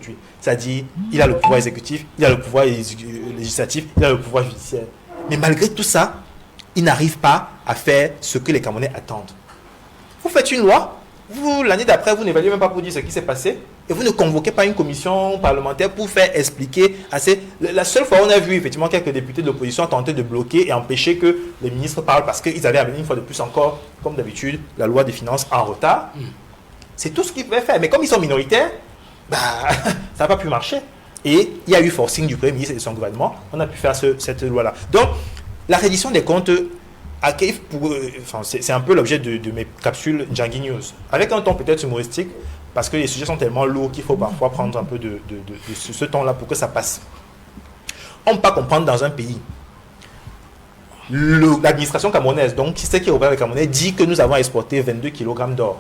aujourd'hui. C'est-à-dire, il a le pouvoir exécutif, il a le pouvoir législatif, il a le pouvoir judiciaire. Mais malgré tout ça, il n'arrive pas à faire ce que les Camerounais attendent. Vous faites une loi, l'année d'après, vous n'évaluez même pas pour dire ce qui s'est passé, et vous ne convoquez pas une commission parlementaire pour faire expliquer assez. La seule fois où on a vu effectivement quelques députés de l'opposition tenter de bloquer et empêcher que les ministres parlent parce qu'ils avaient amené une fois de plus encore, comme d'habitude, la loi des finances en retard. C'est tout ce qu'ils pouvaient faire. Mais comme ils sont minoritaires, ça n'a pas pu marcher. Et il y a eu forcing du Premier ministre et de son gouvernement. On a pu faire cette loi-là. Donc, la reddition des comptes arrive c'est un peu l'objet de mes capsules Djangui News. Avec un ton peut-être humoristique, parce que les sujets sont tellement lourds qu'il faut parfois prendre un peu de ce ton-là pour que ça passe. On ne peut pas comprendre dans un pays. L'administration camerounaise, donc qui représente les Camerounais, dit que nous avons exporté 22 kg d'or.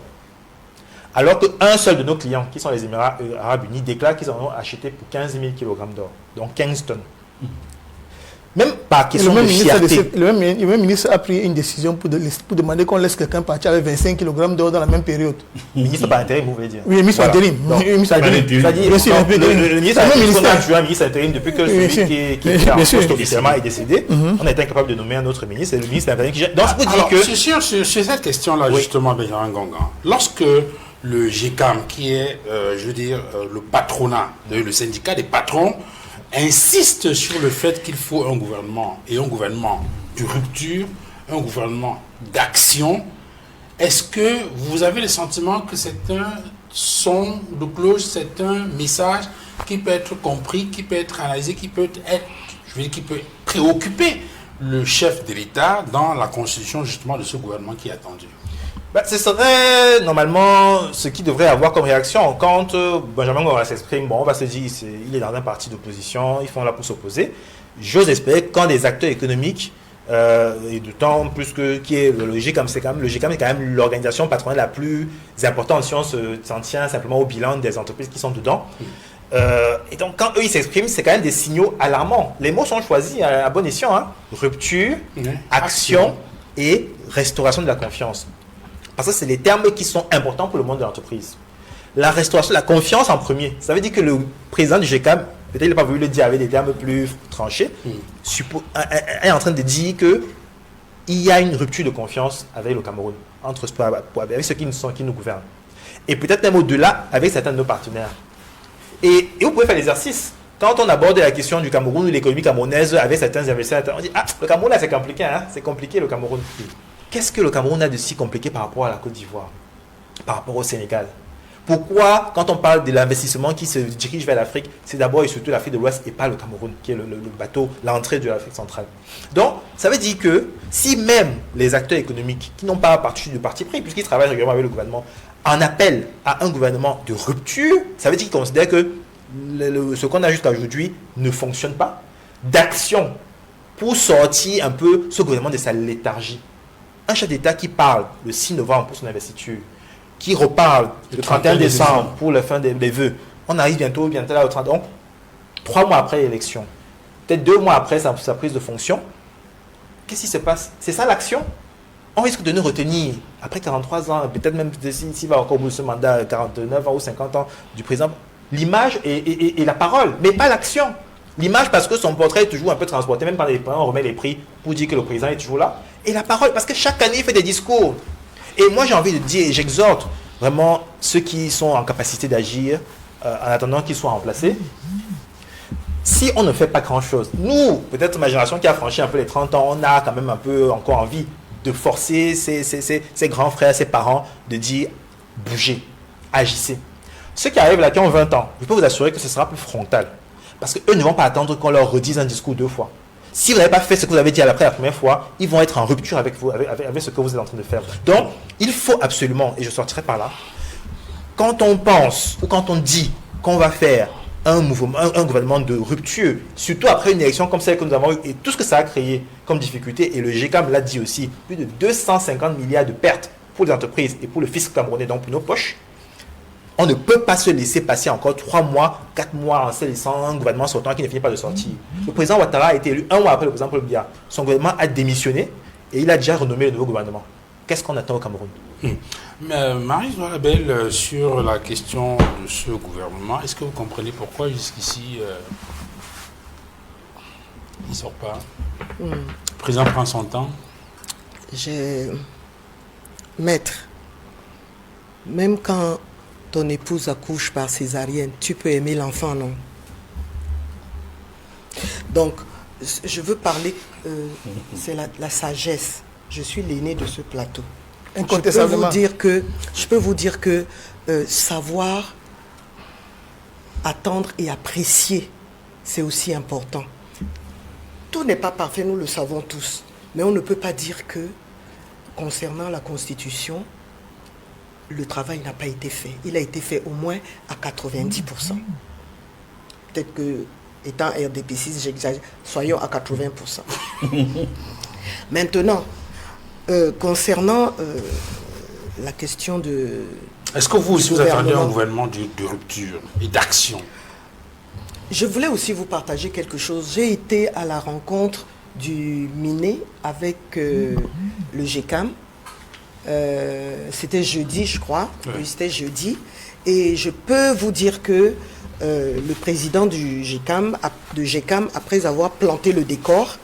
Alors qu'un seul de nos clients, qui sont les Émirats Arabes Unis, déclare qu'ils en ont acheté pour 15 000 kg d'or, donc 15 tonnes. Même par question de fierté. Le même ministre a pris une décision pour demander qu'on laisse quelqu'un partir avec 25 kg d'or dans la même période. Le ministre par intérim, vous voulez dire? Oui, le ministre par intérim. Le ministre intérim, depuis que celui qui est en poste officiellement est décédé, on a été incapable de nommer un autre ministre. Et le ministre intérim qui gère. Donc, sur cette question-là, justement, Benjamin Ngonga, lorsque le GECAM, qui est, le patronat, le syndicat des patrons, insiste sur le fait qu'il faut un gouvernement, et un gouvernement de rupture, un gouvernement d'action. Est-ce que vous avez le sentiment que c'est un son de cloche, c'est un message qui peut être compris, qui peut être analysé, qui peut préoccuper le chef de l'État dans la constitution justement de ce gouvernement qui est attendu? Ce serait normalement ce qui devrait avoir comme réaction quand Benjamin Ngora s'exprime. Bon, on va se dire, il est dans un parti d'opposition, ils font là pour s'opposer. J'ose espérer que quand des acteurs économiques, et d'autant plus qui est le GECAM, le GECAM est quand même l'organisation patronale la plus importante si on s'en tient simplement au bilan des entreprises qui sont dedans. Et donc quand eux ils s'expriment, c'est quand même des signaux alarmants. Les mots sont choisis à bon escient, hein. Rupture, action et restauration de la confiance. Parce que c'est les termes qui sont importants pour le monde de l'entreprise. La restauration, la confiance en premier. Ça veut dire que le président du GECAM, peut-être il n'a pas voulu le dire avec des termes plus tranchés, est en train de dire qu'il y a une rupture de confiance avec le Cameroun, avec ceux qui nous gouvernent. Et peut-être même au-delà avec certains de nos partenaires. Et vous pouvez faire l'exercice. Quand on aborde la question du Cameroun ou l'économie camerounaise avec certains investisseurs, on dit « le Cameroun là c'est compliqué, hein? C'est compliqué le Cameroun. » Qu'est-ce que le Cameroun a de si compliqué par rapport à la Côte d'Ivoire, par rapport au Sénégal? Pourquoi, quand on parle de l'investissement qui se dirige vers l'Afrique, c'est d'abord et surtout l'Afrique de l'Ouest et pas le Cameroun, qui est le bateau, l'entrée de l'Afrique centrale. Donc, ça veut dire que si même les acteurs économiques qui n'ont pas parti pris, puisqu'ils travaillent régulièrement avec le gouvernement, en appellent à un gouvernement de rupture, ça veut dire qu'ils considèrent que ce qu'on a jusqu'à aujourd'hui ne fonctionne pas, d'action pour sortir un peu ce gouvernement de sa léthargie. Un chef d'État qui parle le 6 novembre pour son investiture, qui reparle le 31 décembre pour la fin des vœux. On arrive bientôt là au 30. Donc, 3 mois après l'élection, peut-être 2 mois après sa prise de fonction, qu'est-ce qui se passe? C'est ça l'action? On risque de nous retenir, après 43 ans, peut-être même s'il va encore au bout de ce mandat, 49 ans ou 50 ans du président, l'image et la parole, mais pas l'action. L'image parce que son portrait est toujours un peu transporté, même par les prix, on remet les prix pour dire que le président est toujours là. Et la parole, parce que chaque année, il fait des discours. Et moi, j'ai envie de dire, et j'exhorte vraiment ceux qui sont en capacité d'agir en attendant qu'ils soient remplacés. Si on ne fait pas grand-chose, nous, peut-être ma génération qui a franchi un peu les 30 ans, on a quand même un peu encore envie de forcer ses grands frères, ses parents, de dire, bougez, agissez. Ceux qui arrivent là, qui ont 20 ans, je peux vous assurer que ce sera plus frontal. Parce qu'eux ne vont pas attendre qu'on leur redise un discours 2 fois. Si vous n'avez pas fait ce que vous avez dit après la première fois, ils vont être en rupture avec vous, avec ce que vous êtes en train de faire. Donc, il faut absolument, et je sortirai par là, quand on pense ou quand on dit qu'on va faire un gouvernement de rupture, surtout après une élection comme celle que nous avons eue et tout ce que ça a créé comme difficulté, et le GECAM l'a dit aussi, plus de 250 milliards de pertes pour les entreprises et pour le fisc camerounais, donc pour nos poches. On ne peut pas se laisser passer encore 3 mois, 4 mois en se laissant un gouvernement sortant qui ne finit pas de sortir. Le président Ouattara a été élu 1 mois après le président Paul Biya. Son gouvernement a démissionné et il a déjà renommé le nouveau gouvernement. Qu'est-ce qu'on attend au Cameroun? Maryse Douarabel, sur la question de ce gouvernement, est-ce que vous comprenez pourquoi jusqu'ici il ne sort pas? Le président prend son temps. Maître, même quand ton épouse accouche par césarienne, tu peux aimer l'enfant, non? Donc, je veux parler, c'est la sagesse. Je suis l'aîné de ce plateau. Incontestablement. Je peux vous dire que savoir, attendre et apprécier, c'est aussi important. Tout n'est pas parfait, nous le savons tous. Mais on ne peut pas dire que, concernant la Constitution, le travail n'a pas été fait. Il a été fait au moins à 90%. Peut-être que, étant RDP6, j'exagère, soyons à 80%. Maintenant, concernant la question de... Est-ce que vous aussi vous attendez un gouvernement de rupture et d'action? Je voulais aussi vous partager quelque chose. J'ai été à la rencontre du MINE avec le GECAM. C'était jeudi, je crois. Oui, c'était jeudi. Et je peux vous dire que le président du GECAM, après avoir planté le décor,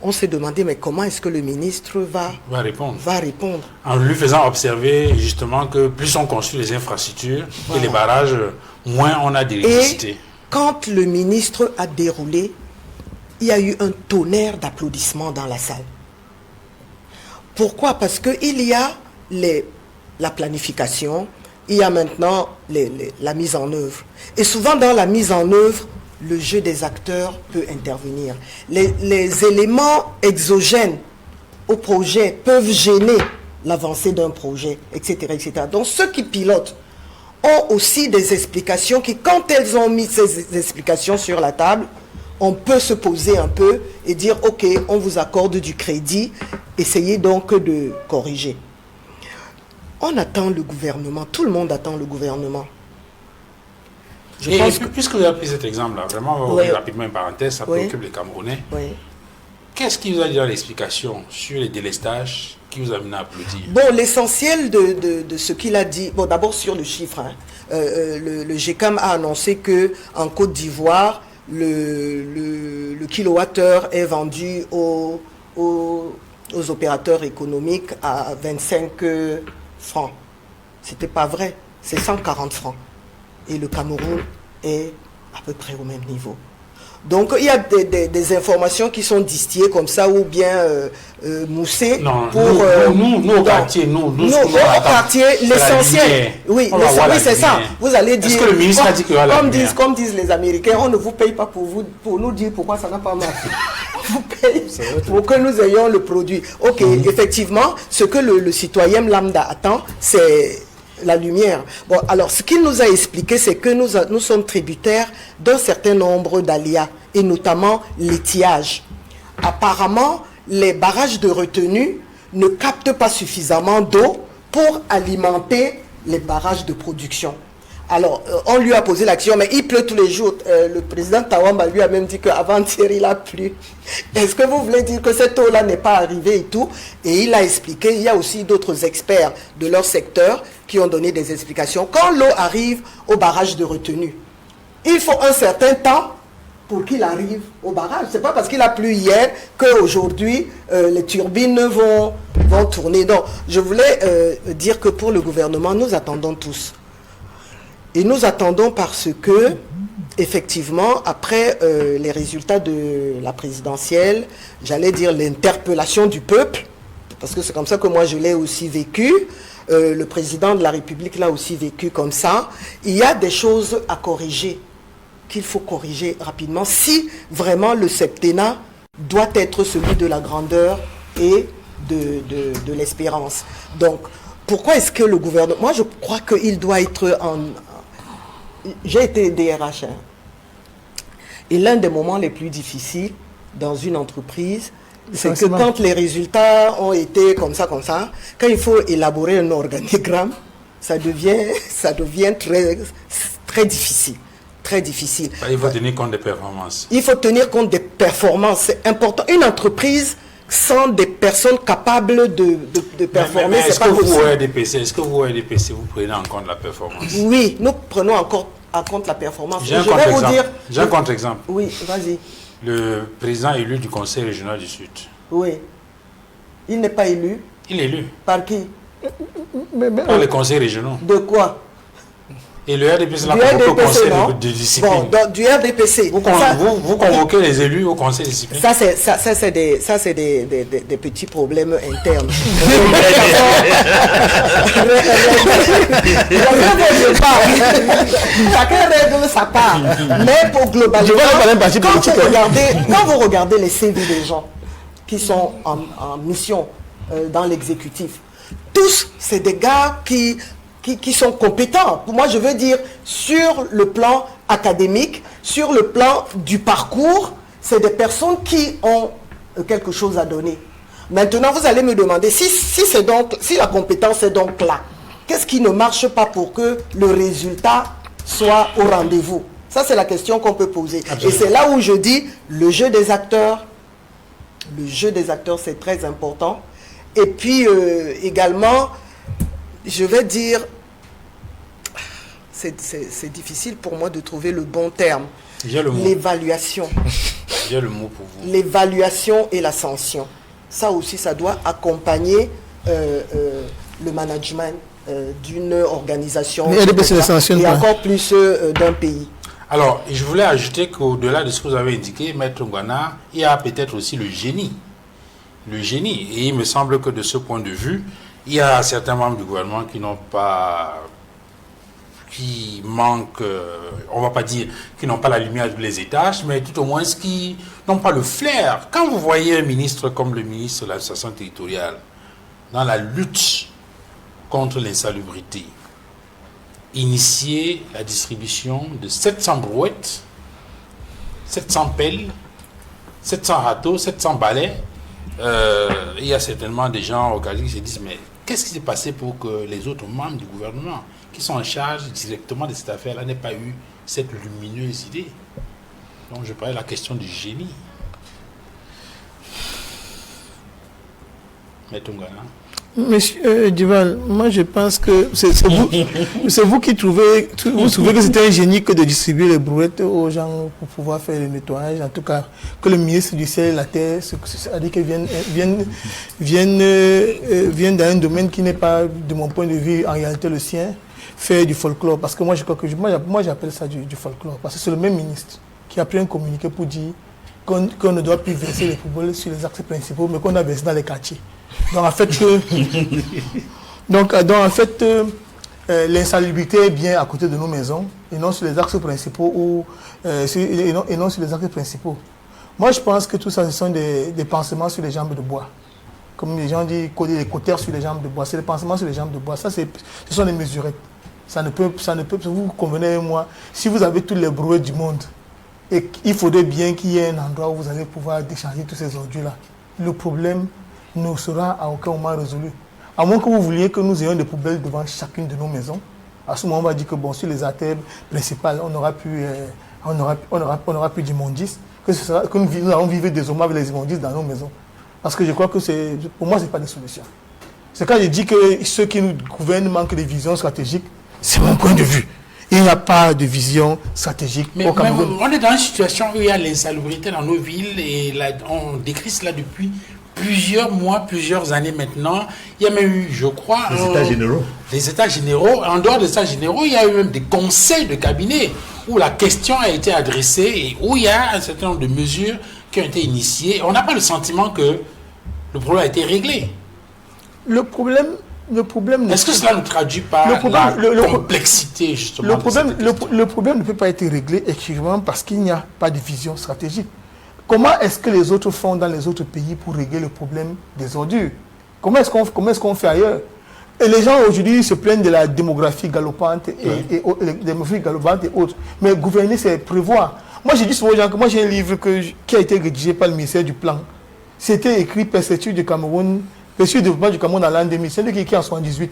on s'est demandé, mais comment est-ce que le ministre va répondre En lui faisant observer justement que plus on construit les infrastructures et les barrages, moins on a d'électricité. Et quand le ministre a déroulé, il y a eu un tonnerre d'applaudissements dans la salle. Pourquoi? Parce qu'il y a la planification, il y a maintenant la mise en œuvre. Et souvent dans la mise en œuvre, le jeu des acteurs peut intervenir. Les éléments exogènes au projet peuvent gêner l'avancée d'un projet, etc., etc. Donc ceux qui pilotent ont aussi des explications qui, quand elles ont mis ces explications sur la table, on peut se poser un peu et dire, ok, on vous accorde du crédit, essayez donc de corriger. On attend le gouvernement, tout le monde attend le gouvernement. Puisque vous avez pris cet exemple-là, vraiment, on va ouvrir rapidement une parenthèse, ça préoccupe les Camerounais. Oui. Qu'est-ce qui vous a dit dans l'explication sur les délestages qui vous a amené à applaudir? Bon, l'essentiel de ce qu'il a dit, bon, d'abord sur le chiffre, hein, le GECAM a annoncé qu'en Côte d'Ivoire, le kilowattheure est vendu aux opérateurs économiques à 25 francs. C'était pas vrai, c'est 140 francs. Et le Cameroun est à peu près au même niveau. Donc il y a des informations qui sont distillées comme ça ou bien moussées. Non, pour, nous au quartier, au quartier, l'essentiel. Oui, c'est ça. Vous allez dire. Est-ce que le ministre a dit qu'il y aura la lumière? Comme disent les Américains, on ne vous paye pas pour nous dire pourquoi ça n'a pas marché. On vous paye pour que nous ayons le produit. Ok, effectivement, ce que le citoyen lambda attend, c'est la lumière. Bon, alors ce qu'il nous a expliqué, c'est que nous sommes tributaires d'un certain nombre d'aléas, et notamment l'étiage. Apparemment, les barrages de retenue ne captent pas suffisamment d'eau pour alimenter les barrages de production. Alors, on lui a posé la question, mais il pleut tous les jours. Le président Tawamba lui a même dit qu'avant-hier, il a plu. Est-ce que vous voulez dire que cette eau-là n'est pas arrivée et tout? Et il a expliqué, il y a aussi d'autres experts de leur secteur qui ont donné des explications. Quand l'eau arrive au barrage de retenue, il faut un certain temps pour qu'il arrive au barrage. Ce n'est pas parce qu'il a plu hier qu'aujourd'hui, les turbines vont tourner. Donc, je voulais dire que pour le gouvernement, nous attendons tous. Et nous attendons parce que, effectivement, après les résultats de la présidentielle, j'allais dire l'interpellation du peuple, parce que c'est comme ça que moi je l'ai aussi vécu, le président de la République l'a aussi vécu comme ça, il y a des choses à corriger, qu'il faut corriger rapidement, si vraiment le septennat doit être celui de la grandeur et de l'espérance. Donc, pourquoi est-ce que le gouvernement... Moi, je crois qu'il doit être en... J'ai été DRH. Et l'un des moments les plus difficiles dans une entreprise, c'est que quand les résultats ont été comme ça, quand il faut élaborer un organigramme, ça devient très, très difficile. Très difficile. Il faut tenir compte des performances. Il faut tenir compte des performances, c'est important. Une entreprise, sans des personnes capables de performer, c'est pas possible. Est-ce que vous, au RDPC, vous prenez en compte la performance? Oui, nous prenons encore en compte la performance. J'ai un contre-exemple. Oui, vas-y. Le président élu du Conseil régional du Sud. Oui. Il n'est pas élu. Il est élu. Par qui? Par les conseils régionaux. De quoi? Et le RDPC l'a convoqué au conseil de discipline. Bon, donc, du RDPC. Vous convoquez les élus au conseil de discipline. Ça, c'est des petits problèmes internes. Chacun règle sa part. Mais pour globalement, quand vous regardez les CV des gens qui sont en mission dans l'exécutif, tous, c'est des gars qui sont compétents. Moi, je veux dire, sur le plan académique, sur le plan du parcours, c'est des personnes qui ont quelque chose à donner. Maintenant, vous allez me demander, si la compétence est donc là, qu'est-ce qui ne marche pas pour que le résultat soit au rendez-vous? Ça, c'est la question qu'on peut poser. Absolument. Et c'est là où je dis, le jeu des acteurs, c'est très important. Et puis, également, je vais dire, c'est difficile pour moi de trouver le bon terme. L'évaluation. J'ai le mot pour vous. L'évaluation et la sanction. Ça aussi, ça doit accompagner le management d'une organisation et encore plus d'un pays. Alors, je voulais ajouter qu'au-delà de ce que vous avez indiqué, Maître Ngwana, il y a peut-être aussi le génie. Le génie. Et il me semble que de ce point de vue, il y a certains membres du gouvernement qui manquent, on ne va pas dire qui n'ont pas la lumière de tous les étages, mais tout au moins qui n'ont pas le flair. Quand vous voyez un ministre comme le ministre de l'administration territoriale dans la lutte contre l'insalubrité, initier la distribution de 700 brouettes, 700 pelles, 700 râteaux, 700 balais, il y a certainement des gens qui se disent, mais qu'est-ce qui s'est passé pour que les autres membres du gouvernement qui sont en charge directement de cette affaire-là n'aient pas eu cette lumineuse idée? Donc je parlais de la question du génie. Maître Ngwana. Monsieur Duval, moi je pense que c'est vous qui trouvez que c'était un génie que de distribuer les brouettes aux gens pour pouvoir faire le nettoyage. En tout cas, que le ministre du ciel et la terre, c'est-à-dire qu'ils viennent dans un domaine qui n'est pas, de mon point de vue, en réalité le sien, faire du folklore. Parce que moi, je crois que moi j'appelle ça du folklore. Parce que c'est le même ministre qui a pris un communiqué pour dire qu'on ne doit plus verser les poubelles sur les axes principaux, mais qu'on a versé dans les quartiers. Donc en fait, l'insalubrité est bien à côté de nos maisons et non sur les axes principaux et non sur les axes principaux. Moi, je pense que tout ça, ce sont des pansements sur les jambes de bois. Comme les gens disent, les cautères sur les jambes de bois. C'est des pansements sur les jambes de bois. Ça, ce sont des mesurettes. Ça ne peut, vous convenez avec moi, si vous avez tous les brouettes du monde, et il faudrait bien qu'il y ait un endroit où vous allez pouvoir décharger tous ces ordures-là. Le problème ne sera à aucun moment résolu. À moins que vous vouliez que nous ayons des poubelles devant chacune de nos maisons. À ce moment, on va dire que bon, sur les artères principales, on n'aura plus d'immondices, que nous allons vivre désormais avec les immondices dans nos maisons. Parce que je crois que pour moi, ce n'est pas des solutions. C'est quand je dis que ceux qui nous gouvernent manquent de vision stratégique, c'est mon point de vue. Il n'y a pas de vision stratégique au Cameroun. On est dans une situation où il y a l'insalubrité dans nos villes et on décrit cela depuis plusieurs mois, plusieurs années maintenant. Il y a même eu, je crois, les états généraux. Les états généraux. En dehors des états généraux, il y a eu même des conseils de cabinet où la question a été adressée et où il y a un certain nombre de mesures qui ont été initiées. On n'a pas le sentiment que le problème a été réglé. Le problème. Est-ce que cela ne traduit pas la complexité, justement? Le problème ne peut pas être réglé exclusivement parce qu'il n'y a pas de vision stratégique. Comment est-ce que les autres font dans les autres pays pour régler le problème des ordures? Comment est-ce qu'on fait ailleurs? Et les gens aujourd'hui se plaignent de la démographie galopante et autres. Mais gouverner, c'est prévoir. Moi, j'ai dit souvent aux gens que moi, j'ai un livre qui a été rédigé par le ministère du Plan. C'était écrit Perspective du Cameroun, Perspective de développement du Cameroun en l'an 2000. C'est écrit en 1978.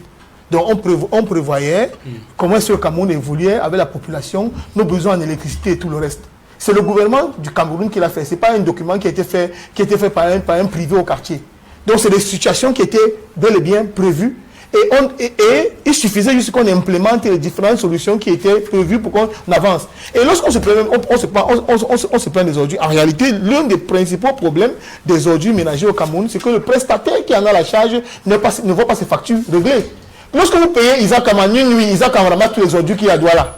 Donc, on prévoyait comment est-ce que le Cameroun évoluait avec la population, nos besoins en électricité et tout le reste. C'est le gouvernement du Cameroun qui l'a fait. Ce n'est pas un document qui a été fait par un privé au quartier. Donc, c'est des situations qui étaient bel et bien prévues. Et il suffisait juste qu'on implémente les différentes solutions qui étaient prévues pour qu'on avance. Et lorsqu'on se plaint des ordures, en réalité, l'un des principaux problèmes des ordures ménagères au Cameroun, c'est que le prestataire qui en a la charge ne voit pas ses factures réglées. Lorsque vous payez Isaac Am une nuit, Isaac Am ramasse tous les ordures qu'il y a à Douala.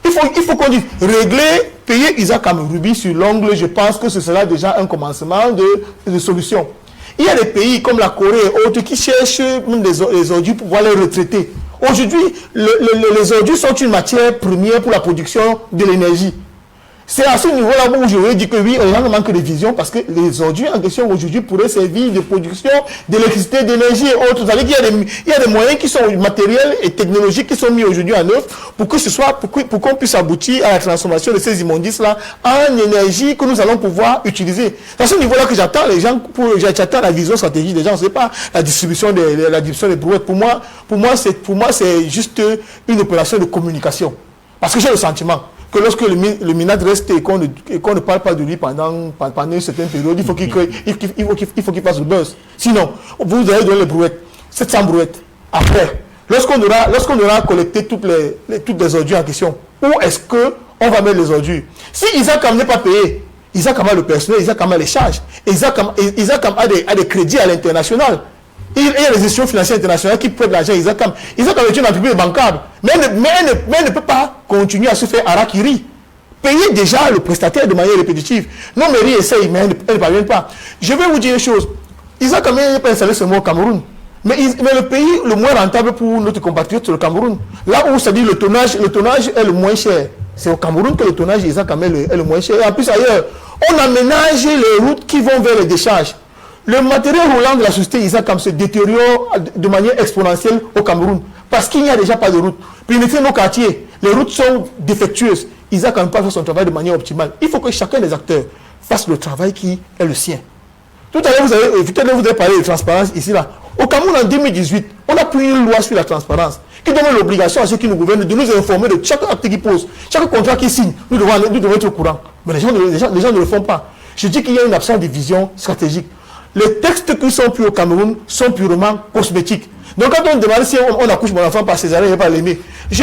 Il faut qu'on dise régler, payer Isaac Am Ruby sur l'ongle, je pense que ce sera déjà un commencement de solution. Il y a des pays comme la Corée et autres qui cherchent les ordures pour pouvoir les retraiter. Aujourd'hui, les ordures sont une matière première pour la production de l'énergie. C'est à ce niveau-là où je veux dire que oui, on manque de vision parce que les ordures en question aujourd'hui pourraient servir de production d'électricité, d'énergie et autres. C'est-à-dire qu'il y a des moyens qui sont matériels et technologiques qui sont mis aujourd'hui en œuvre pour que ce soit, pour qu'on puisse aboutir à la transformation de ces immondices-là en énergie que nous allons pouvoir utiliser. C'est à ce niveau-là que j'attends les gens, j'attends la vision stratégique des gens. C'est pas la distribution des brouettes. Pour moi, c'est juste une opération de communication. Parce que j'ai le sentiment que lorsque le MINAD reste et qu'on ne parle pas de lui pendant une certaine période, il faut qu'il fasse le buzz. Sinon, vous allez donner les brouettes, 700 brouettes. Après, lorsqu'on aura collecté toutes les ordures en question, où est-ce qu'on va mettre les ordures? Si Isaac Am n'est pas payé, Isaac Am a le personnel, Isaac Am a les charges, Isaac Am a des crédits à l'international. Il y a les institutions financières internationales qui prêtent l'argent à Isaac Am. Isaac Am est une entreprise bancable, mais elle ne peut pas continuer à se faire harakiri. Payer déjà le prestataire de manière répétitive. Nos mairies essayent, mais elles ne parviennent pas. Je vais vous dire une chose. Isaac Am n'est pas installé seulement au Cameroun. Mais le pays le moins rentable pour notre compatriote, c'est le Cameroun. Là où ça dit le tonnage est le moins cher. C'est au Cameroun que le tonnage d'Isaac Am est le moins cher. Et en plus, ailleurs, on aménage les routes qui vont vers les décharges. Le matériel roulant de la société Isaac Am se détériore de manière exponentielle au Cameroun parce qu'il n'y a déjà pas de route. Puis mettez nos quartiers, les routes sont défectueuses. Isaac Am ne peut pas faire son travail de manière optimale. Il faut que chacun des acteurs fasse le travail qui est le sien. Tout à l'heure, vous avez parlé de transparence ici, là. Au Cameroun, en 2018, on a pris une loi sur la transparence qui donne l'obligation à ceux qui nous gouvernent de nous informer de chaque acte qu'ils posent, chaque contrat qu'ils signent. Nous devons être au courant. Mais les gens ne le font pas. Je dis qu'il y a une absence de vision stratégique. Les textes qui sont pris au Cameroun sont purement cosmétiques. Donc quand on demande si on accouche mon enfant par césarienne, je ne vais pas l'aimer. En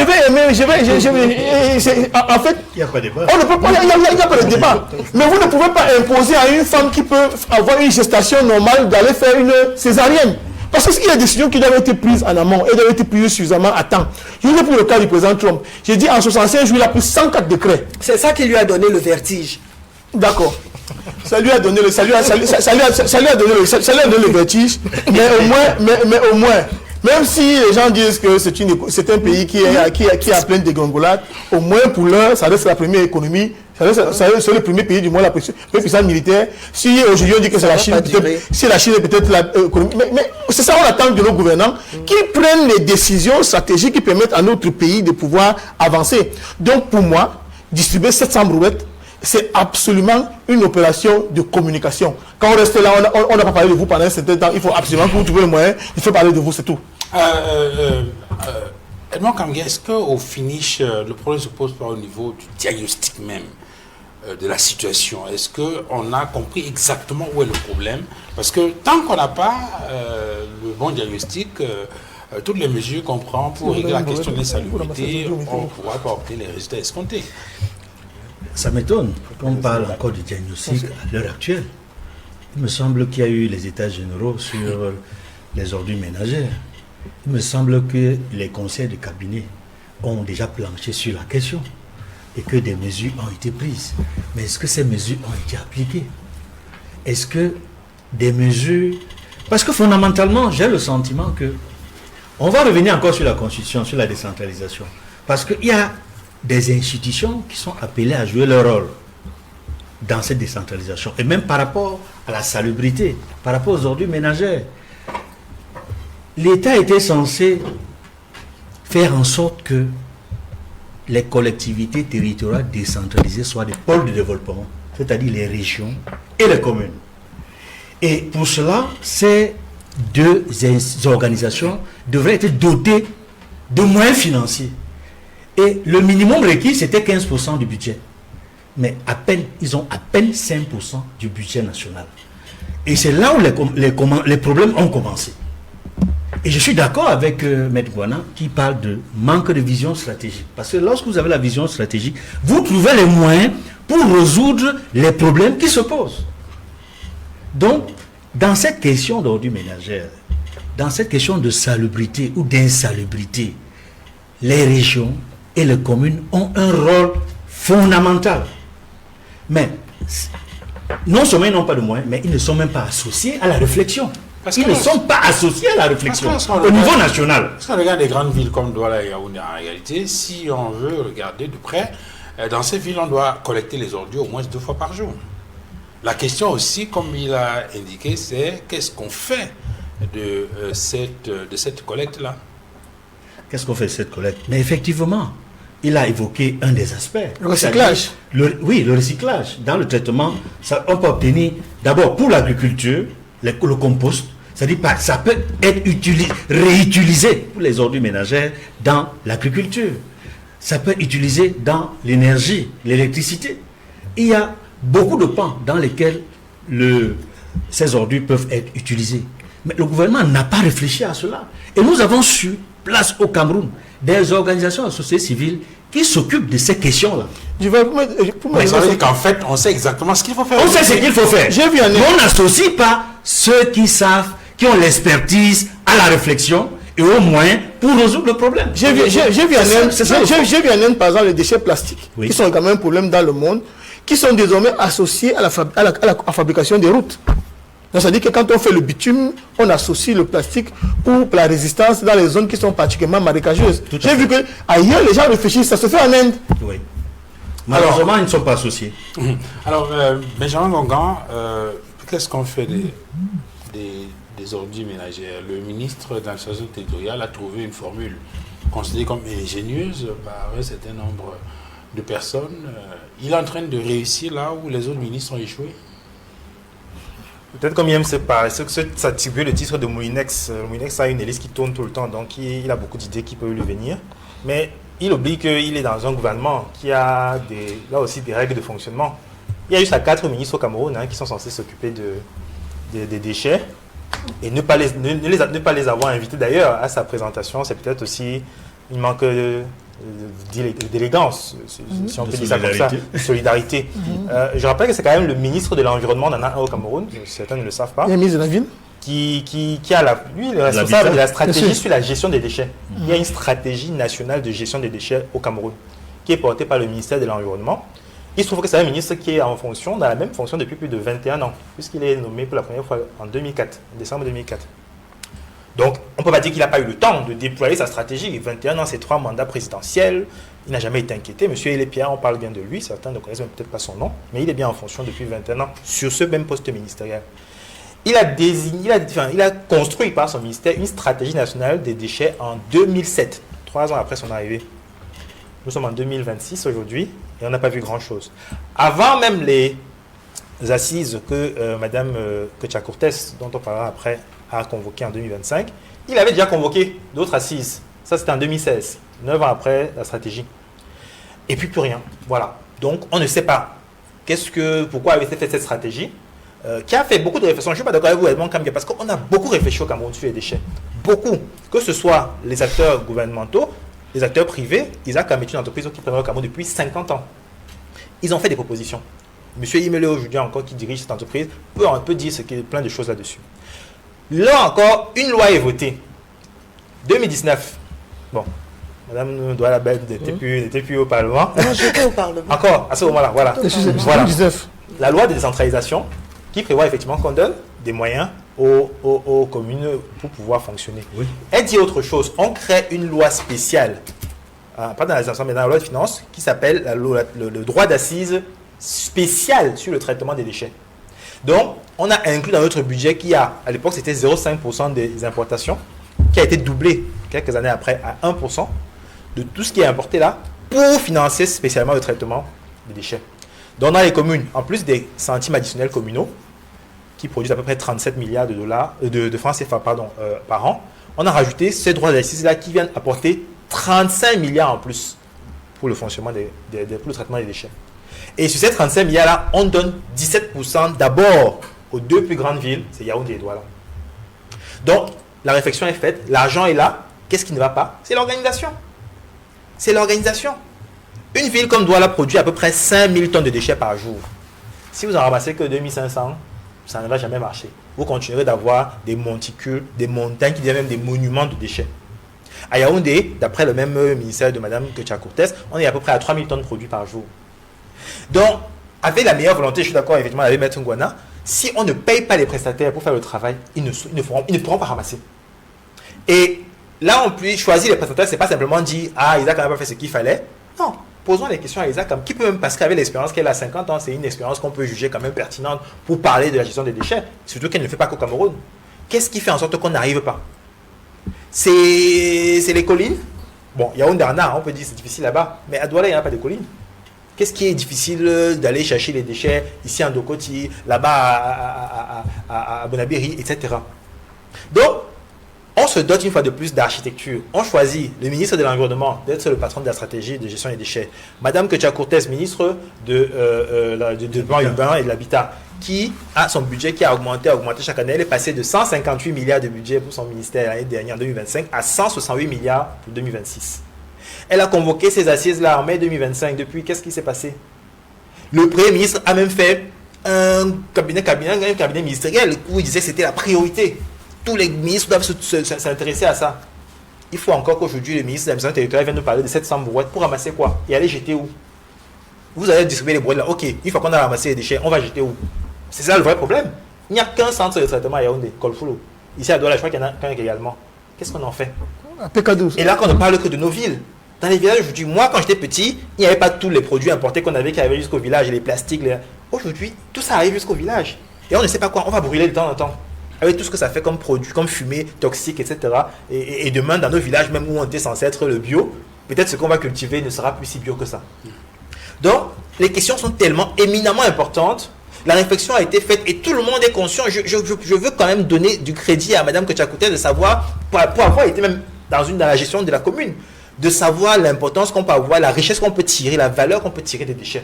fait, il n'y a pas de débat. On ne peut pas, il n'y a pas de débat. Mais vous ne pouvez pas imposer à une femme qui peut avoir une gestation normale d'aller faire une césarienne. Parce qu'il y a des décisions qui doivent être prises en amont et doivent être prises suffisamment à temps. Je vais pour le cas du président Trump. J'ai dit en 65 jours, il a pris 104 décrets. C'est ça qui lui a donné le vertige. D'accord. Ça lui a donné le vertige, mais au moins, même si les gens disent que c'est un pays qui est en pleine dégringolade, au moins pour l'heure, ça reste la première économie, c'est le premier pays du monde, la puissance militaire. Si aujourd'hui on dit que c'est la Chine, si la Chine est peut-être l'économie, mais c'est ça qu'on attend de nos gouvernants, qui prennent les décisions stratégiques qui permettent à notre pays de pouvoir avancer. Donc pour moi, distribuer 700 brouettes, c'est absolument une opération de communication. Quand on reste là, on n'a pas parlé de vous pendant un certain temps. Il faut absolument que vous trouviez le moyen de faire parler de vous, c'est tout. Edmond Kamgay, est-ce qu'au finish, le problème se pose pas au niveau du diagnostic même de la situation? Est-ce qu'on a compris exactement où est le problème? Parce que tant qu'on n'a pas le bon diagnostic, toutes les mesures qu'on prend pour régler la question de l'insalubrité, on ne pourra pas obtenir les résultats escomptés. Ça m'étonne qu'on parle encore du diagnostic à l'heure actuelle. Il me semble qu'il y a eu les états généraux sur les ordures ménagères. Il me semble que les conseils de cabinet ont déjà planché sur la question et que des mesures ont été prises. Mais est-ce que ces mesures ont été appliquées? Est-ce que des mesures... Parce que fondamentalement, j'ai le sentiment que... On va revenir encore sur la Constitution, sur la décentralisation. Parce qu'il y a des institutions qui sont appelées à jouer leur rôle dans cette décentralisation. Et même par rapport à la salubrité, par rapport aux ordures ménagères. L'État était censé faire en sorte que les collectivités territoriales décentralisées soient des pôles de développement, c'est-à-dire les régions et les communes. Et pour cela, ces deux organisations devraient être dotées de moyens financiers. Et le minimum requis, c'était 15% du budget. mais ils ont à peine 5% du budget national. Et c'est là où les problèmes ont commencé. Et je suis d'accord avec Maître Gouana qui parle de manque de vision stratégique. Parce que lorsque vous avez la vision stratégique, vous trouvez les moyens pour résoudre les problèmes qui se posent. Donc, dans cette question d'ordure ménagère, dans cette question de salubrité ou d'insalubrité, les régions et les communes ont un rôle fondamental. Mais non seulement ils n'ont pas de moyens, mais ils ne sont même pas associés à la réflexion. Ils ne sont pas associés à la réflexion au niveau national. Parce qu'on regarde des grandes villes comme Douala et Yaoundé, en réalité, si on veut regarder de près, dans ces villes, on doit collecter les ordures au moins 2 fois par jour. La question aussi, comme il a indiqué, c'est qu'est-ce qu'on fait de cette collecte-là? Qu'est-ce qu'on fait de cette collecte? Mais effectivement, il a évoqué un des aspects. Le recyclage. Oui, le recyclage. Dans le traitement, on peut obtenir, d'abord pour l'agriculture, le compost, c'est-à-dire ça peut être réutilisé pour les ordures ménagères dans l'agriculture. Ça peut être utilisé dans l'énergie, l'électricité. Il y a beaucoup de pans dans lesquels ces ordures peuvent être utilisées. Mais le gouvernement n'a pas réfléchi à cela. Et nous avons sur place au Cameroun des organisations associées civiles qui s'occupent de ces questions-là. Mais ça veut dire qu'en fait, on sait exactement ce qu'il faut faire. On sait ce qu'il faut faire. Mais on n'associe pas ceux qui savent, qui ont l'expertise à la réflexion et au moins pour résoudre le problème. J'ai vu en Inde, par exemple, les déchets plastiques, qui sont quand même un problème dans le monde, qui sont désormais associés à la fabrication des routes. Donc, ça veut dire que quand on fait le bitume, on associe le plastique pour la résistance dans les zones qui sont particulièrement marécageuses. J'ai vu qu'ailleurs, les gens réfléchissent, ça se fait en Inde. Oui. Malheureusement, ils ne sont pas associés. Alors, Benjamin Gongan, qu'est-ce qu'on fait des ordures ménagères? Le ministre de l'administration territoriale a trouvé une formule considérée comme ingénieuse par un certain nombre de personnes. Il est en train de réussir là où les autres ministres ont échoué. Peut-être comme il aime s'attribuer le titre de Moulinex. Moulinex a une hélice qui tourne tout le temps, donc il a beaucoup d'idées qui peuvent lui venir. Mais il oublie qu'il est dans un gouvernement qui a là aussi des règles de fonctionnement. Il y a jusqu'à 4 ministres au Cameroun qui sont censés s'occuper des déchets et ne pas les avoir invités d'ailleurs à sa présentation. C'est peut-être aussi un manque d'élégance, si on peut dire ça comme ça, de solidarité. Je rappelle que c'est quand même le ministre de l'Environnement au Cameroun, certains ne le savent pas. Il y a le ministre de la Ville qui a lui, le responsable de la stratégie sur la gestion des déchets. Il y a une stratégie nationale de gestion des déchets au Cameroun qui est portée par le ministère de l'Environnement. Il se trouve que c'est un ministre qui est en fonction, dans la même fonction depuis plus de 21 ans, puisqu'il est nommé pour la première fois en 2004, en décembre 2004. Donc, on ne peut pas dire qu'il n'a pas eu le temps de déployer sa stratégie. 21 ans, c'est 3 mandats présidentiels. Il n'a jamais été inquiété. Monsieur Hélé-Pierre, on parle bien de lui. Certains ne connaissent même peut-être pas son nom, mais il est bien en fonction depuis 21 ans sur ce même poste ministériel. Il a construit par son ministère une stratégie nationale des déchets en 2007, 3 ans après son arrivée. Nous sommes en 2026 aujourd'hui et on n'a pas vu grand-chose. Avant même les assises que Madame Kocha-Cortès, dont on parlera après, a convoqué en 2025, il avait déjà convoqué d'autres assises. Ça, c'était en 2016, 9 ans après la stratégie. Et puis plus rien. Voilà. Donc, on ne sait pas pourquoi avait été faite cette stratégie, qui a fait beaucoup de réflexions. Je ne suis pas d'accord avec vous, Edmond Kambia, parce qu'on a beaucoup réfléchi au Cameroun sur les déchets. Beaucoup. Que ce soit les acteurs gouvernementaux, les acteurs privés. Isaac Kam est une entreprise qui travaille au Cameroun depuis 50 ans. Ils ont fait des propositions. Monsieur Imele, aujourd'hui encore, qui dirige cette entreprise, peut dire plein de choses là-dessus. Là encore, une loi est votée. 2019. Bon, Madame Douala-Bel n'était plus au Parlement. Non, j'étais au Parlement. Encore, à ce moment-là, voilà. Voilà. La loi de décentralisation qui prévoit effectivement qu'on donne des moyens aux communes pour pouvoir fonctionner. Oui. Elle dit autre chose. On crée une loi spéciale, pas dans les ensembles, mais dans la loi de finances, qui s'appelle le droit d'assises spécial sur le traitement des déchets. Donc, on a inclus dans notre budget qui a, à l'époque, c'était 0,5% des importations, qui a été doublé quelques années après à 1% de tout ce qui est importé là pour financer spécialement le traitement des déchets. Donc, dans les communes, en plus des centimes additionnels communaux, qui produisent à peu près 37 milliards de francs CFA par an, on a rajouté ces droits d'assises là qui viennent apporter 35 milliards en plus pour le fonctionnement pour le traitement des déchets. Et sur ces 35 milliards là, on donne 17% d'abord aux deux plus grandes villes, c'est Yaoundé et Douala. Donc, la réflexion est faite, l'argent est là. Qu'est-ce qui ne va pas? C'est l'organisation. C'est l'organisation. Une ville comme Douala produit à peu près 5000 tonnes de déchets par jour. Si vous en ramassez que 2500, ça ne va jamais marcher. Vous continuerez d'avoir des monticules, des montagnes qui deviennent même des monuments de déchets. À Yaoundé, d'après le même ministère de Mme Ketia-Cortez, on est à peu près à 3000 tonnes produits par jour. Donc, avec la meilleure volonté, je suis d'accord effectivement avec Maître Ngouana, si on ne paye pas les prestataires pour faire le travail, ils ne pourront pas ramasser. Et là, on peut choisir les prestataires, c'est pas simplement dire « Ah, Isaac n'a pas fait ce qu'il fallait ». Non, posons les questions à Isaac, qui peut même, parce qu'avec l'expérience qu'elle a 50 ans, c'est une expérience qu'on peut juger quand même pertinente pour parler de la gestion des déchets, surtout qu'elle ne fait pas qu'au Cameroun. Qu'est-ce qui fait en sorte qu'on n'arrive pas? C'est les collines. Bon, Yaoundé, on peut dire c'est difficile là-bas, mais à Douala, il n'y a pas de collines. Qu'est-ce qui est difficile d'aller chercher les déchets ici en Dokoti, là-bas à Bonabéry, etc. Donc, on se dote une fois de plus d'architecture. On choisit le ministre de l'Environnement d'être le patron de la stratégie de gestion des déchets. Madame Ketia-Cortez, ministre de développement urbain et de l'habitat, qui a son budget qui a augmenté chaque année. Elle est passée de 158 milliards de budget pour son ministère l'année dernière en 2025 à 168 milliards pour 2026. Elle a convoqué ces assises-là en mai 2025. Depuis, qu'est-ce qui s'est passé? Le Premier ministre a même fait un cabinet ministériel où il disait que c'était la priorité. Tous les ministres doivent s'intéresser à ça. Il faut encore qu'aujourd'hui, le ministre de l'administration territoriale vienne nous parler de 700 brouettes pour ramasser quoi? Et aller jeter où? Vous allez distribuer les brouettes là. Ok, une fois qu'on a ramassé les déchets, on va jeter où? C'est ça le vrai problème. Il n'y a qu'un centre de traitement à Yaoundé, Kolfoulo. Ici à Douala, je crois qu'il y en a qu'un également. Qu'est-ce qu'on en fait? Et là, qu'on ne parle que de nos villes. Dans les villages, aujourd'hui, moi, quand j'étais petit, il n'y avait pas tous les produits importés qu'on avait qui arrivaient jusqu'au village, les plastiques. Aujourd'hui, tout ça arrive jusqu'au village. Et on ne sait pas quoi. On va brûler de temps en temps. Avec tout ce que ça fait comme produit, comme fumée, toxique, etc. Et demain, dans nos villages, même où on était censé être le bio, peut-être ce qu'on va cultiver ne sera plus si bio que ça. Donc, les questions sont tellement éminemment importantes. La réflexion a été faite et tout le monde est conscient. Je veux quand même donner du crédit à Mme Ketia-Cortez de savoir, pour avoir été même dans la gestion de la commune, de savoir l'importance qu'on peut avoir, la richesse qu'on peut tirer, la valeur qu'on peut tirer des déchets.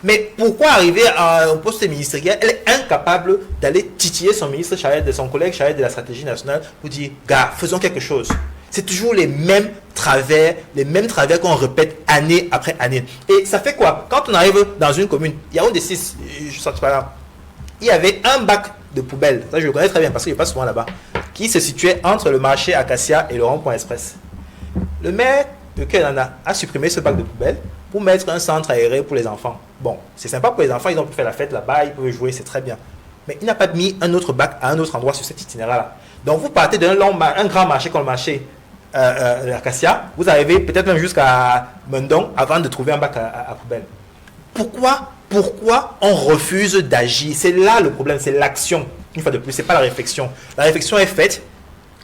Mais pourquoi arriver à un poste ministériel, elle est incapable d'aller titiller son ministre chargé, son collègue chargé de la stratégie nationale pour dire, gars, faisons quelque chose. C'est toujours les mêmes travers qu'on répète année après année. Et ça fait quoi? Quand on arrive dans une commune, il y a un des 6, je ne sais pas là, il y avait un bac de poubelle, ça je le connais très bien parce qu'il passe souvent là-bas, qui se situait entre le marché Acacia et le rond-point Express. Le maire de Kenana a supprimé ce bac de poubelle pour mettre un centre aéré pour les enfants. Bon, c'est sympa pour les enfants, ils ont pu faire la fête là-bas, ils peuvent jouer, c'est très bien. Mais il n'a pas mis un autre bac à un autre endroit sur cet itinéraire-là. Donc vous partez d'un grand marché comme le marché Acacia, vous arrivez peut-être même jusqu'à Mendong avant de trouver un bac à poubelle. Pourquoi on refuse d'agir? C'est là le problème, c'est l'action. Une fois de plus, c'est pas la réflexion. La réflexion est faite.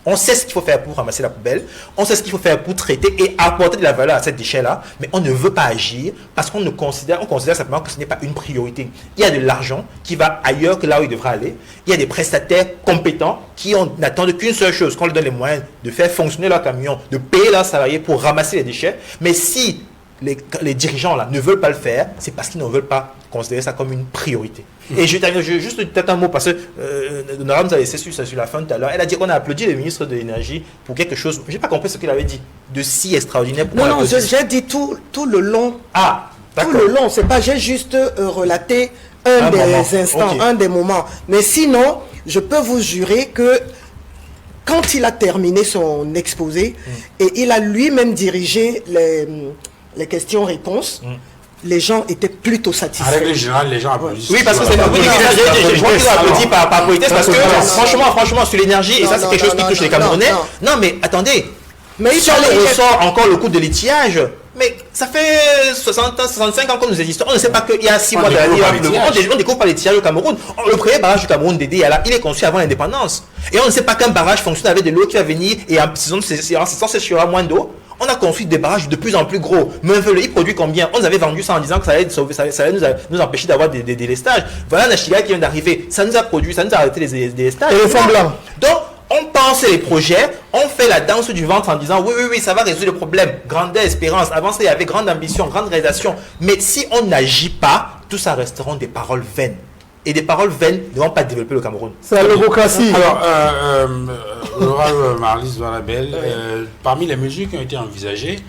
On sait ce qu'il faut faire pour ramasser la poubelle, on sait ce qu'il faut faire pour traiter et apporter de la valeur à ces déchets-là, mais on ne veut pas agir parce qu'on considère simplement que ce n'est pas une priorité. Il y a de l'argent qui va ailleurs que là où il devrait aller. Il y a des prestataires compétents qui n'attendent qu'une seule chose, qu'on leur donne les moyens de faire fonctionner leur camion, de payer leurs salariés pour ramasser les déchets. Mais si les dirigeants là ne veulent pas le faire, c'est parce qu'ils ne veulent pas considérer ça comme une priorité. Et je termine juste peut-être un mot parce que l'honorable nous a laissé sur la fin tout à l'heure. Elle a dit qu'on a applaudi le ministre de l'énergie pour quelque chose, je n'ai pas compris ce qu'il avait dit, de si extraordinaire. Non, j'ai dit tout le long. Ah, d'accord. Tout le long, c'est pas, j'ai juste relaté un des instants, okay. Un des moments. Mais sinon, je peux vous jurer que quand il a terminé son exposé et il a lui-même dirigé les questions-réponses, les gens étaient plutôt satisfaits. En règle générale, les gens applaudissent. Oui, parce que c'est je vois qu'ils ont applaudi par politesse parce que franchement, sur l'énergie, et ça c'est quelque chose qui touche les Camerounais. Non, mais attendez, mais si on ressort encore le coup de l'étiage, mais ça fait 65 ans que nous existons. On ne sait pas qu'il y a 6 mois d'année, on découvre pas l'étiage au Cameroun. Le premier barrage du Cameroun d'Édé, il est conçu avant l'indépendance. Et on ne sait pas qu'un barrage fonctionne avec de l'eau qui va venir et en saison c'est moins d'eau. On a construit des barrages de plus en plus gros. Mais il produit combien? On nous avait vendu ça en disant que ça allait nous empêcher d'avoir des délestages. Voilà Nachiga qui vient d'arriver. Ça nous a produit, ça nous a arrêté les délestages. Et le fond blanc. Donc, On pense les projets, on fait la danse du ventre en disant oui, ça va résoudre le problème. Grandeur, espérance. Avant ça, il y avait grande ambition, grande réalisation. Mais si on n'agit pas, tout ça resteront des paroles vaines. Et des paroles vaines ne vont pas développer le Cameroun. C'est la logocratie. Alors, Marlise Valabel, parmi les mesures qui ont été envisagées,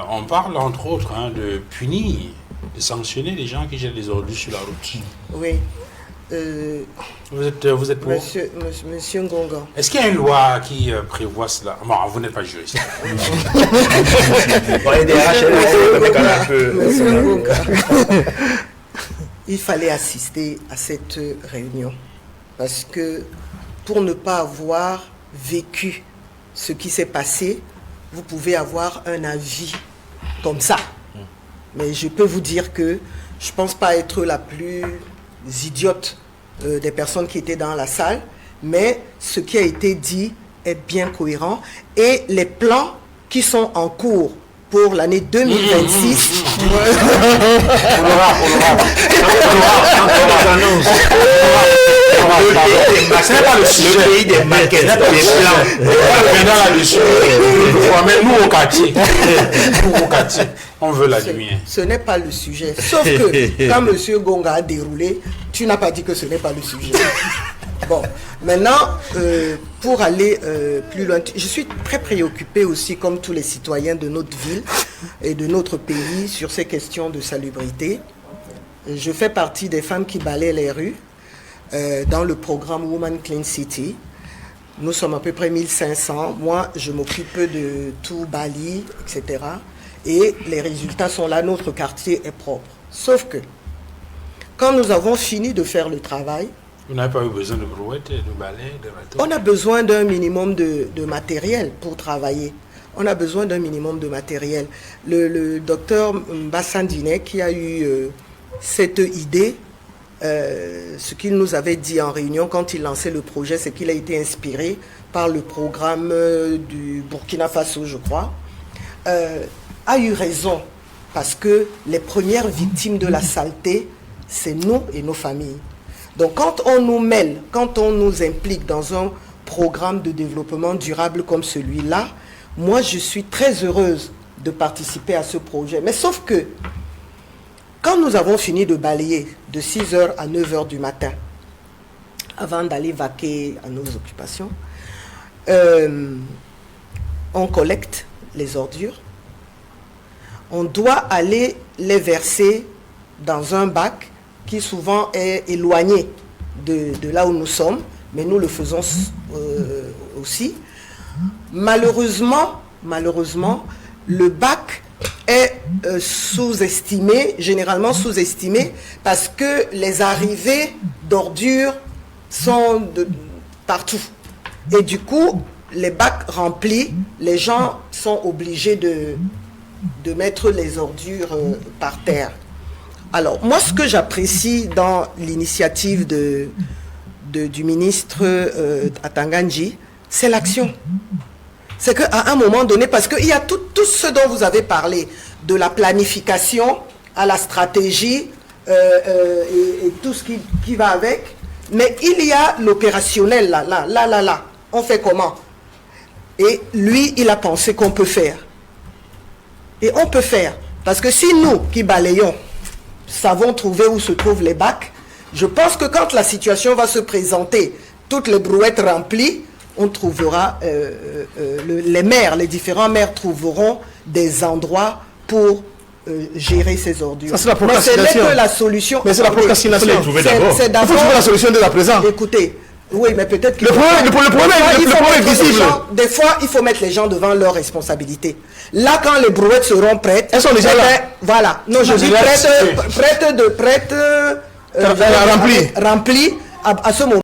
on parle entre autres de punir, de sanctionner les gens qui jettent les ordures sur la route. Oui. Vous êtes pour? Monsieur Ngonga. Est-ce qu'il y a une loi qui prévoit cela? Bon, vous n'êtes pas juriste. Monsieur Ngonga. Il fallait assister à cette réunion parce que pour ne pas avoir vécu ce qui s'est passé, vous pouvez avoir un avis comme ça. Mais je peux vous dire que je ne pense pas être la plus idiote des personnes qui étaient dans la salle, mais ce qui a été dit est bien cohérent et les plans qui sont en cours pour l'année 2026. C'est pas le sujet. Le pays des maquettes, des plans. Mais nous au quartier, on veut la lumière. Ce n'est pas le sujet. Sauf que quand M. Ngonga a déroulé, tu n'as pas dit que ce n'est pas le sujet. Bon, maintenant, pour aller plus loin, je suis très préoccupée aussi, comme tous les citoyens de notre ville et de notre pays, sur ces questions de salubrité. Je fais partie des femmes qui balaient les rues dans le programme Women Clean City. Nous sommes à peu près 1500. Moi, je m'occupe de tout Bali, etc. Et les résultats sont là, notre quartier est propre. Sauf que, quand nous avons fini de faire le travail, vous n'avez pas eu besoin de brouettes, de balais, de râteaux? On a besoin d'un minimum de matériel pour travailler. On a besoin d'un minimum de matériel. Le docteur Bassandine qui a eu cette idée, ce qu'il nous avait dit en réunion quand il lançait le projet, c'est qu'il a été inspiré par le programme du Burkina Faso, je crois, a eu raison parce que les premières victimes de la saleté, c'est nous et nos familles. Donc quand on nous mêle, quand on nous implique dans un programme de développement durable comme celui-là, moi je suis très heureuse de participer à ce projet. Mais sauf que, quand nous avons fini de balayer de 6h à 9h du matin, avant d'aller vaquer à nos occupations, on collecte les ordures, on doit aller les verser dans un bac qui souvent est éloigné de là où nous sommes, mais nous le faisons aussi. Malheureusement, le bac est sous-estimé, généralement sous-estimé, parce que les arrivées d'ordures sont de partout. Et du coup, les bacs remplis, les gens sont obligés de mettre les ordures par terre. Alors, moi, ce que j'apprécie dans l'initiative du ministre Atanganji, c'est l'action. C'est qu'à un moment donné, parce qu'il y a tout ce dont vous avez parlé, de la planification à la stratégie et tout ce qui va avec, mais il y a l'opérationnel là. On fait comment? Et lui, il a pensé qu'on peut faire. Et on peut faire. Parce que si nous, qui balayons, savons trouver où se trouvent les bacs, je pense que quand la situation va se présenter, toutes les brouettes remplies, on trouvera, les différents maires trouveront des endroits pour gérer ces ordures. Ça, c'est la mais ce procrastination. n'est que la solution. Mais c'est la procrastination. Il faut les trouver d'abord. C'est Il faut d'abord. trouver la solution dès à présent. Écoutez, oui, mais peut-être que... Le problème est visible. Des fois, il faut mettre les gens devant leurs responsabilités. Là, quand les brouettes seront prêtes... Elles sont déjà là. Voilà. Non, je dis prêtes, Remplies. à ce moment.